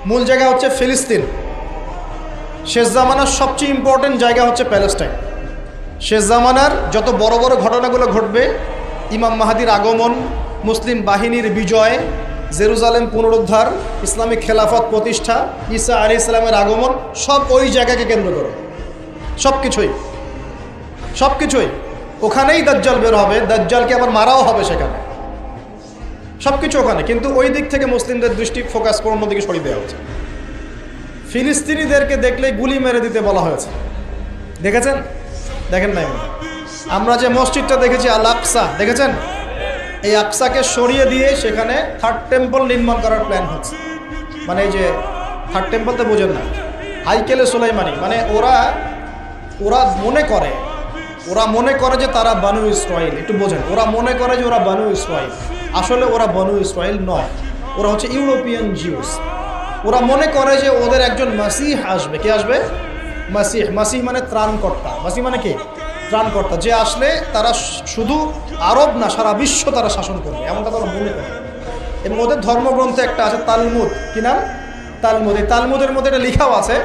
মূল জায়গা হচ্ছে ফিলিস্তিন। শেষ জামানার সবচেয়ে ইম্পর্টেন্ট জায়গা হচ্ছে প্যালেস্টাইন। শেষ জামানার যত বড় বড় ঘটনাগুলো ঘটবে, ইমাম মাহাদির আগমন, মুসলিম বাহিনীর বিজয়, জেরুজালেম পুনরুদ্ধার, ইসলামিক খেলাফত প্রতিষ্ঠা, ঈসা আলাইহিস সালামের আগমন, সব ওই জায়গাকে কেন্দ্র করে। সব কিছুই ওখানেই দাজ্জাল বের হবে, দাজ্জালকে আবার মারাও হবে সেখানে, সব কিছু ওখানে। কিন্তু ওই দিক থেকে মুসলিমদের দৃষ্টি ফোকাস করে অন্যদিকে সরিয়ে দেওয়া হচ্ছে। ফিলিস্তিনিদেরকে দেখলেই গুলি মেরে দিতে বলা হয়েছে, দেখেছেন? দেখেন নাই? আমরা যে মসজিদটা দেখেছি আল আকসা, দেখেছেন? এই আকসাকে সরিয়ে দিয়ে সেখানে থার্ড টেম্পল নির্মাণ করার প্ল্যান হচ্ছে। মানে এই যে থার্ড টেম্পল তো বোঝেন না, হাইকেলে সুলাইমানি, মানে ওরা মনে করে যে তারা বানু ইসরাইল। একটু বোঝেন, ওরা মনে করে যে ওরা বানু ইসরাইল, আসলে ওরা বানু ইসরাইল নয়, ওরা হচ্ছে ইউরোপিয়ান জিউস। ওরা মনে করে যে ওদের একজন মাসিহ আসবে। কে আসবে? মাসিহ মানে ত্রাণকর্তা। মাসিহ মানে কি? ত্রাণকর্তা। যে আসলে তারা শুধু আরব না, সারা বিশ্ব তারা শাসন করবে, এমনটা তারা মনে করে। এবং ওদের ধর্মগ্রন্থে একটা আছে তালমুদ। কি নাম? তালমুদ। এই তালমুদের মধ্যে এটা লেখাও আছে